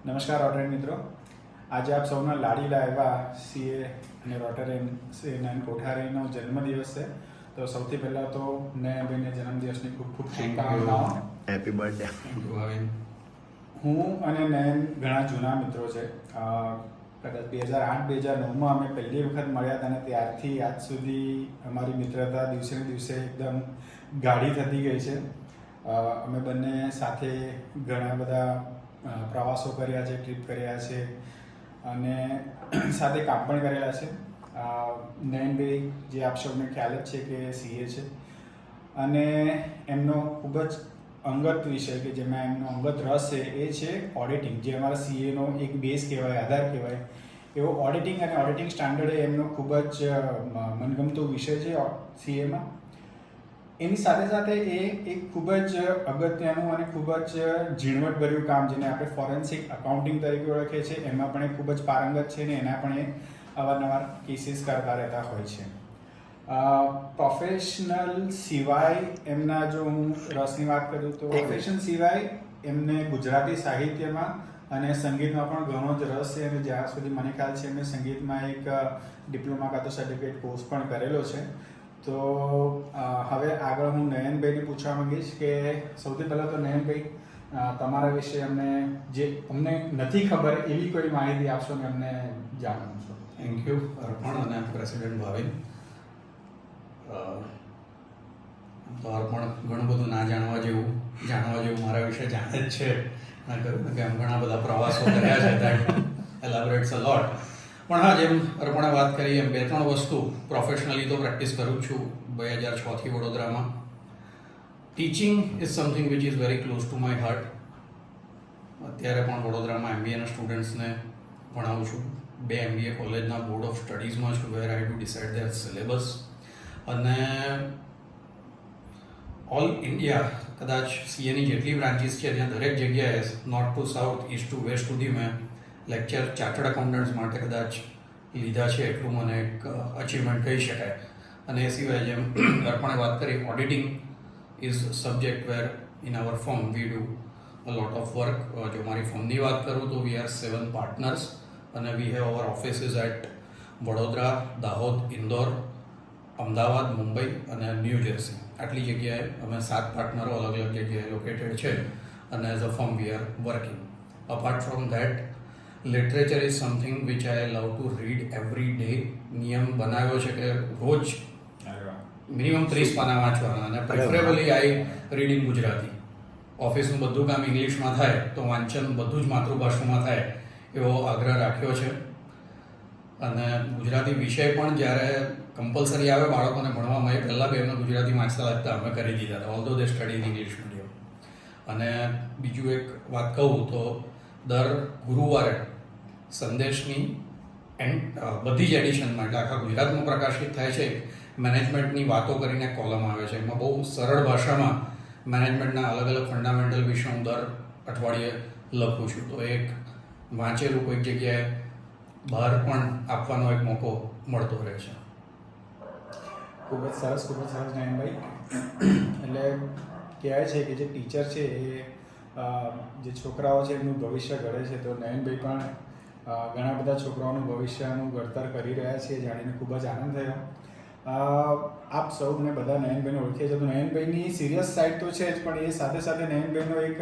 નમસ્કાર રોટરી મિત્રો, આજે આપ સૌના લાડીલા એવા સીએ અને રોટરીયન શ્રી નયન કોઠારીનો જન્મદિવસ છે. તો સૌથી પહેલાં તો નયનભાઈને જન્મદિવસની ખૂબ ખૂબ શુભકામનાઓ. Happy birthday. હું અને નયન ઘણા જૂના મિત્રો છે. કદાચ 2008-2009માં અમે પહેલી વખત મળ્યા હતા અને ત્યારથી આજ સુધી અમારી મિત્રતા દિવસે ને દિવસે એકદમ ગાઢી થતી ગઈ છે. અમે બંને સાથે ઘણા બધા પ્રવાસો કર્યા છે, ટ્રીપ કર્યા છે અને સાથે કામ પણ કરેલા છે. નયનભાઈ, જે આપ સૌને ખ્યાલ જ છે કે સીએ છે અને એમનો ખૂબ જ અંગત વિષય કે જેમાં એમનો અંગત રસ છે એ છે ઓડિટિંગ, જે અમારા સીએનો એક બેઝ કહેવાય, આધાર કહેવાય. એવો ઓડિટિંગ અને ઓડિટિંગ સ્ટાન્ડર્ડ એમનો ખૂબ જ મનગમતો વિષય છે સીએમાં. એની સાથે સાથે એ એક ખૂબ જ અગત્યનું અને ખૂબ જ ઝીણવટભર્યું કામ, જેને આપણે ફોરેન્સિક અકાઉન્ટિંગ તરીકે ઓળખીએ છીએ, એમાં પણ એ ખૂબ જ પારંગત છે ને એના પણ એ અવારનવાર કેસીસ કરતા રહેતા હોય છે. પ્રોફેશનલ સિવાય એમના, જો હું રસની વાત કરું તો પ્રોફેશન સિવાય એમને ગુજરાતી સાહિત્યમાં અને સંગીતમાં પણ ઘણો જ રસ છે અને જ્યાં સુધી મને ખ્યાલ છે એમને સંગીતમાં એક ડિપ્લોમા કાં તો સર્ટિફિકેટ કોર્સ પણ કરેલો છે. તો હવે આગળ હું નયનભાઈને પૂછવા માંગીશ કે સૌથી પહેલાં તો નયનભાઈ, તમારા વિશે અમને જે અમને નથી ખબર એવી કોઈ માહિતી આપશો ને અમને જાણવું છો. થેન્ક યુ અર્પણ અને પ્રેસિડેન્ટ ભાવિન. તો અર્પણ ઘણું બધું ના જાણવા જેવું મારા વિશે જાણે જ છે. મેં કહ્યું કે આમ ઘણા બધા પ્રવાસો કર્યા છે, દેટ એલાબોરેટ્સ અ લોટ. પણ હા, જેમ અર્પણે વાત કરી એમ 2-3 વસ્તુ પ્રોફેશનલી તો પ્રેક્ટિસ કરું જ છું 2006થી વડોદરામાં. Teaching is something which is very close to my heart. અત્યારે પણ વડોદરામાં MBAના સ્ટુડન્ટ્સને ભણાવું છું. 2 MBA કોલેજના બોર્ડ ઓફ સ્ટડીઝમાં છું, where I to decide their syllabus. અને ઓલ ઇન્ડિયા કદાચ સીએની જેટલી બ્રાન્ચીસ છે ત્યાં દરેક જગ્યાએ north to south, east to west સુધી મેં લેક્ચર ચાર્ટર્ડ અકાઉન્ટન્ટ્સ માટે કદાચ લીધા છે. એટલું મને એક અચીવમેન્ટ કહી શકાય. અને એ સિવાય જેમ અર્પણે વાત કરી, auditing is subject where in our firm we do a lot of work. જો મારી ફર્મની વાત કરું તો વી આર 7 પાર્ટનર્સ અને we have our offices at Vadodara, Dahod, Indore, Ahmedabad, Mumbai અને ન્યૂ જર્સી. આટલી જગ્યાએ અમે 7 પાર્ટનરો અલગ અલગ જગ્યાએ લોકેટેડ છે અને as a firm we are working. Apart from that, literature is something which I love to read every day. નિયમ બનાવ્યો છે કે રોજ મિનિમમ 30 પાના વાંચવાના અને પ્રેફરેબલી આઈ રીડ ઇન ગુજરાતી. ઓફિસનું બધું કામ ઇંગ્લિશમાં થાય તો વાંચન બધું જ માતૃભાષામાં થાય એવો આગ્રહ રાખ્યો છે. અને ગુજરાતી વિષય પણ જ્યારે કમ્પલસરી આવે બાળકોને ભણવામાં, એ પહેલાં એમને ગુજરાતી વાંચતા લાગતા અમે કરી દીધા હતા, ઓલ્ધો દે સ્ટડી ઇન ઇંગ્લિશ મીડિયમ. અને બીજું એક વાત કહું તો દર ગુરુવારે સંદેશની બધી જ એડિશનમાં, એટલે આખા ગુજરાતમાં પ્રકાશિત થાય છે, મેનેજમેન્ટની વાતો કરીને કોલમ આવે છે. એમાં બહુ સરળ ભાષામાં મેનેજમેન્ટના અલગ અલગ ફંડામેન્ટલ વિશે હું દર અઠવાડિયે લખું છું. તો એક વાંચેલું કોઈક જગ્યાએ બહાર પણ આપવાનો એક મોકો મળતો રહે છે. ખૂબ જ સરસ નયનભાઈ. એટલે કહેવાય છે કે જે ટીચર છે એ જે છોકરાઓ છે એમનું ભવિષ્ય ઘડે છે. તો નયનભાઈ પણ ઘણા બધા છોકરાઓનું ભવિષ્યનું ઘડતર કરી રહ્યા છે, જાણીને ખૂબ જ આનંદ થયો. આપ સૌને બધા નયનભાઈને ઓળખીએ છીએ. તો નયનભાઈની સિરિયસ સાઈડ તો છે જ, પણ એ સાથે સાથે નયનભાઈનો એક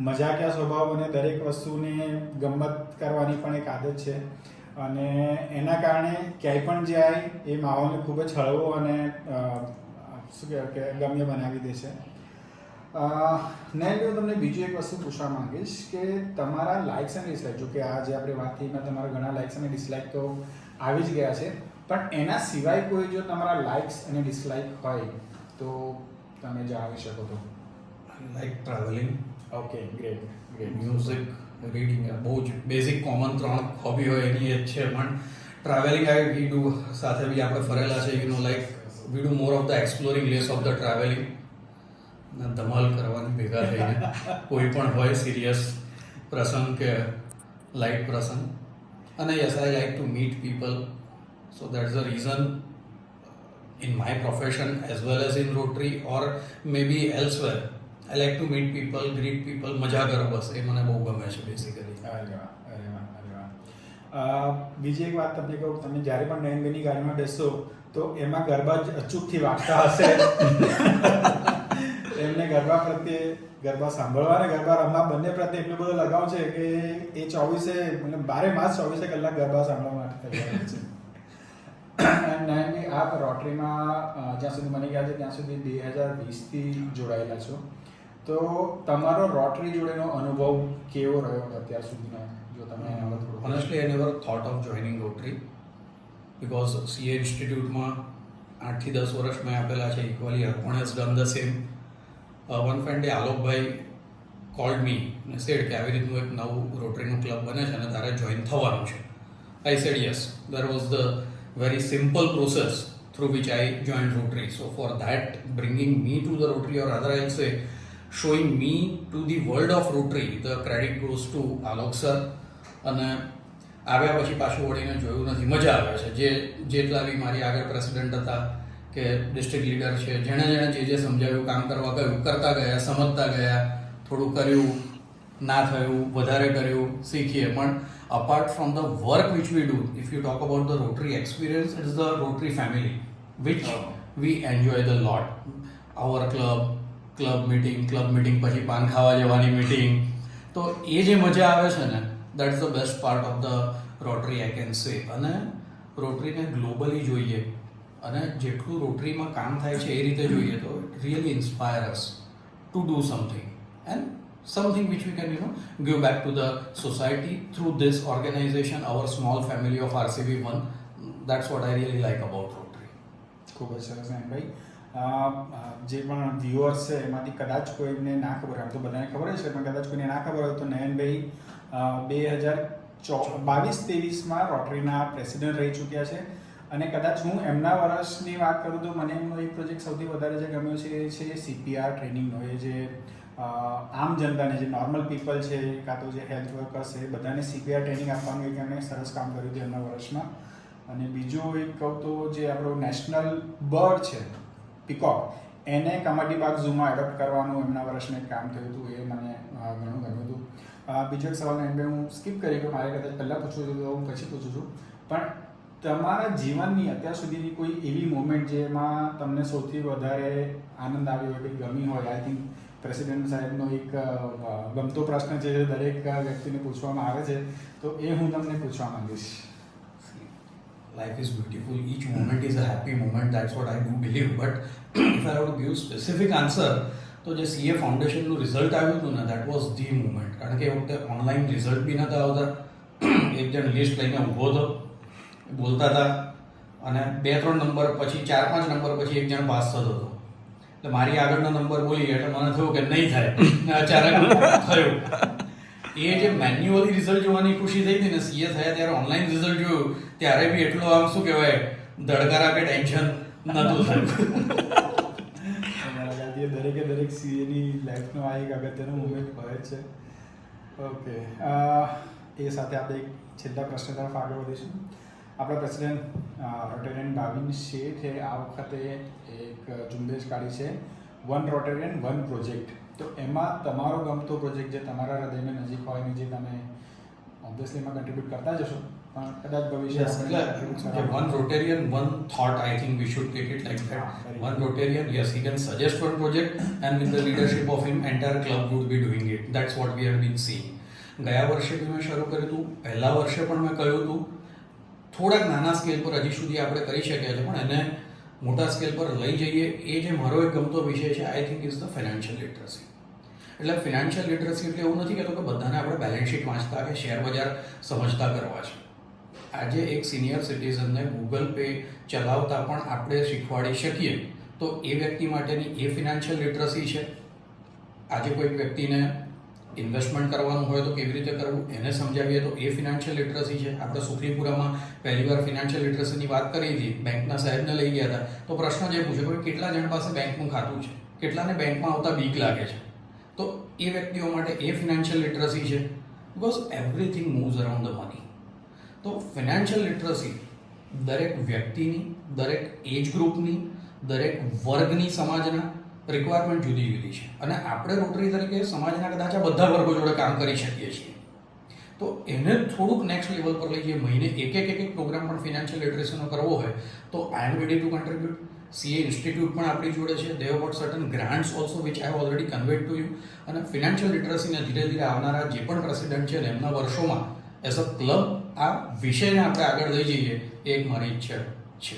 મજાકિયા સ્વભાવ અને દરેક વસ્તુને ગમત કરવાની પણ એક આદત છે. અને એના કારણે ક્યાંય પણ જાય એ માહોલને ખૂબ જ હળવો અને શું કહેવાય કે ગમ્ય બનાવી દે છે. નયનભાઈ, હું તમને બીજી એક વસ્તુ પૂછવા માંગીશ કે તમારા લાઇક્સ અને ડિસલાઇક, જો કે આ જે આપણે વાત થઈ એમાં તમારા ઘણા લાઇક્સ અને ડિસલાઇક તો આવી જ ગયા છે, પણ એના સિવાય કોઈ જો તમારા લાઇક્સ અને ડિસલાઇક હોય તો તમે જણાવી શકો તો. Like travelling, okay, great. Music, reading. બહુ જ બેઝિક કોમન 3 હોબી હોય એની એ જ છે. પણ ટ્રાવેલિંગ આઈ વી ડુ, સાથે બી આપણે ફરેલા છે, you know, like we do more of the exploring, less of the travelling. ધમાલ કરવાની ભેગા થઈને કોઈ પણ હોય, સિરિયસ પ્રસંગ કે લાઇટ પ્રસંગ. અને yes, I like to meet people. So that's the reason in my profession as well as in Rotary or maybe elsewhere I like to meet people, greet people, મજા કરો, બસ એ મને બહુ ગમે છે બેસિકલી. અરે વાહ. બીજી એક વાત તમને કહું, તમે જ્યારે પણ નયનબેનની ગાડીમાં બેસશો તો એમાં ગરબા જ અચૂકથી વાગતા હશે. એમને ગરબા પ્રત્યે, ગરબા સાંભળવા અને ગરબા રમવા બંને પ્રત્યે એટલો બધો લગાવ છે કે એ 12 કલાક ગરબા સાંભળવા માટે તૈયાર છે. નયનભાઈ, આપ રોટરીમાં જ્યાં સુધી મને યાદ છે ત્યાં સુધી 2020થી જોડાયેલા છો, તો તમારો રોટરી જોડેનો અનુભવ કેવો રહ્યો અત્યાર સુધીનો? જો તમે એના પર થોડું Honestly, I never thought of joining Rotary because CA ઇન્સ્ટિટ્યૂટમાં 8 થી 10 વર્ષ મેં આપેલા છે equally. Arpan has done the same. One fine day આલોકભાઈ called me and said કે આવી રીતનું એક નવું રોટરીનું ક્લબ બને છે અને તારે જોઈન થવાનું છે. I said yes. That was the very simple process through which I joined Rotary. So for that, bringing me to the Rotary, or rather I'll say showing me to the world of Rotary, the credit goes to Alok sir. અને આવ્યા પછી પાછું વળીને જોયું નથી. મજા આવે છે. જેટલા બી મારી આગળ પ્રેસિડેન્ટ હતા કે ડિસ્ટ્રિક્ટ લીડર છે, જેણે જે સમજાવ્યું, કામ કરવા કહ્યું, કરતા ગયા, સમજતા ગયા, થોડું કર્યું, ના થયું, વધારે કર્યું, શીખીએ. પણ apart from the work which we do, if you talk about the Rotary experience, it is the Rotary family which we enjoy the lot. Our club meeting પછી પાન ખાવા જવાની મીટિંગ, તો એ જે મજા આવે છે ને, that is the best part of the Rotary, I can say. અને રોટરીને ગ્લોબલી જોઈએ અને જેટલું રોટરીમાં કામ થાય છે એ રીતે જોઈએ તો it really inspire us to do something and something which we can give back to the society through this organization, our small family of RCB1. That's what I really like about Rotary. ખૂબ જ સરસ નયનભાઈ. જે પણ viewers છે એમાંથી કદાચ કોઈને ના ખબર હોય, આમ તો બધાને ખબર જ છે, પણ કદાચ કોઈને ના ખબર હોય તો નયનભાઈ 2022-23માં રોટરીના પ્રેસિડેન્ટ રહી ચૂક્યા છે. અને કદાચ હું એમના વર્ષની વાત કરું તો મને એમનો એક પ્રોજેક્ટ સૌથી વધારે જે ગમ્યો છે એ છે CPR ટ્રેનિંગનો. એ જે આમ જનતાને, જે નોર્મલ પીપલ છે કાં તો જે હેલ્થ વર્કર્સ છે, બધાને CPR ટ્રેનિંગ આપવાનું એક એમણે સરસ કામ કર્યું હતું એમના વર્ષમાં. અને બીજું એક કહું તો જે આપણો નેશનલ બર્ડ છે પીકોક, એને કમાટી બાગ ઝૂમાં એડોપ્ટ કરવાનું એમના વર્ષમાં એક કામ થયું હતું. એ મને ઘણું ગમ્યું હતું. બીજો એક સવાલ નયનભાઈ હું સ્કીપ કરી ગયો, મારે કદાચ પહેલાં પૂછવું હતું તો હું પછી પૂછું છું. પણ તમારા જીવનની અત્યાર સુધીની કોઈ એવી મોમેન્ટ જેમાં તમને સૌથી વધારે આનંદ આવ્યો હોય, કંઈ ગમી હોય? આઈ થિંક પ્રેસિડેન્ટ સાહેબનો એક ગમતો પ્રશ્ન છે જે દરેક વ્યક્તિને પૂછવામાં આવે છે, તો એ હું તમને પૂછવા માંગીશ. Life is beautiful. Each moment is a happy moment. That's what I do believe. But if I have to give specific answer, તો જે CA ફાઉન્ડેશનનું રિઝલ્ટ આવ્યું હતું ને, દેટ વોઝ ધી મુમેન્ટ. કારણ કે એ વખતે ઓનલાઈન રિઝલ્ટ બી નહોતા આવતા. એક જણ લિસ્ટ લઈને ઊભો હતો, બોલતા હતા, અને 2-3 નંબર પછી, 4-5 નંબર પછી એક જણ પાસ થતો હતો. એટલે મારી આગળનો નંબર બોલી એટલે મને થયું કે નહીં થાય, ને અચાનક થયું. એ જે મેન્યુઅલી રિઝલ્ટ જોવાની ખુશી થઈ હતી ને, CA થયા ત્યારે ઓનલાઈન રિઝલ્ટ જોયું ત્યારે બી એટલું આમ શું કહેવાય, ધડકારા કે ટેન્શન નહોતું થયું. દરેક CAની લાઈફનો આ એક અગત્યનો મુમેન્ટ હોય છે. ઓકે, એ સાથે આપણે એક છેલ્લા પ્રશ્ન તરફ આગળ વધીશું. આપણા પ્રેસિડેન્ટ રોટેરિયન ભાવિન શેઠે આ વખતે એક ઝુંબેશ કાઢી છે, વન રોટેરિયન વન પ્રોજેક્ટ. તો એમાં તમારો ગમતો પ્રોજેક્ટ જે તમારા હૃદયને નજીક હોય ને, જે તમે ઓબ્વિયસલી એમાં કન્ટ્રીબ્યુટ કરતા જશો, પણ કદાચ ભવિષ્ય one Rotarian, one thought, I think we should take it like that. One Rotarian, yes, he can suggest one project, and with the leadership of him, entire club would be doing it. That's what we have been seeing. ગયા વર્ષે બી મેં શરૂ કર્યું હતું, પહેલા વર્ષે પણ મેં કહ્યું હતું. થોડાક નાના સ્કેલ પર હજી સુધી આપણે કરી શક્યા છે, પણ એને મોટા સ્કેલ પર લઈ જઈએ એ જે મારો એક ગમતો વિષય છે, I think is the financial literacy. એટલે ફિનાન્શિયલ લિટરસી એટલે એવું નથી કહેતો કે બધાને આપણે બેલેન્સ શીટ વાંચતા કે શેર બજાર સમજતા કરવા છે. આજે એક સિનિયર સિટીઝનને ગૂગલ પે ચલાવતા પણ આપણે શીખવાડી શકીએ તો એ વ્યક્તિ માટેની એ ફિનાન્શિયલ લિટરસી છે. આજે કોઈક વ્યક્તિને ઇન્વેસ્ટમેન્ટ કરવાનું હોય તો કેવી રીતે કરવું એને સમજાવીએ તો એ ફિનાન્શિયલ લિટરસી છે. આપણે સુખલીપુરામાં પહેલીવાર ફિનાન્શિયલ લિટરસીની વાત કરી હતી, બેંકના સાહેબને લઈ ગયા હતા, તો પ્રશ્ન જે પૂછ્યો કે કેટલા જણ પાસે બેંકનું ખાતું છે, કેટલાને બેંકમાં આવતા બીક લાગે છે, તો એ વ્યક્તિઓ માટે એ ફિનાન્શિયલ લિટરસી છે. Because everything moves around the money. તો ફિનાન્શિયલ લિટરસી દરેક વ્યક્તિની, દરેક એજ ગ્રુપની, દરેક વર્ગની સમાજના રિક્વાયરમેન્ટ જુદી જુદી છે. અને આપણે રોટરી તરીકે સમાજના કદાચ આ બધા વર્ગો જોડે કામ કરી શકીએ છીએ. તો એને થોડુંક નેક્સ્ટ લેવલ પર લઈ જઈએ. મહિને એક પ્રોગ્રામ પણ ફિનાન્શિયલ લિટરેસીનો કરવો હોય તો I am ready to contribute. CA institute પણ આપણી જોડે છે. They have got certain grants also which I have already conveyed to you. અને ફિનાન્શિયલ લિટરસીને ધીરે ધીરે આવનારા જે પણ પ્રેસિડેન્ટ છે ને એમના વર્ષોમાં એઝ અ ક્લબ આ વિષયને આપણે આગળ લઈ જઈએ એ એક મારી ઈચ્છા છે.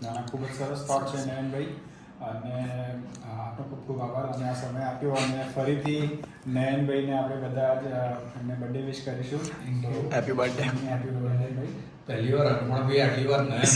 નાના ખૂબ જ સરસ થોટ છે નયનભાઈ, અને આપનો ખૂબ ખૂબ આભાર અને આ સમય આપ્યો. અને ફરીથી નયનભાઈને આપણે બધા જ એમને બર્થડે વિશ કરીશું. Happy birthday. હેપી બર્થડે ભાઈ. પહેલી વાર હનુમાનભાઈ આટલી વાર નયા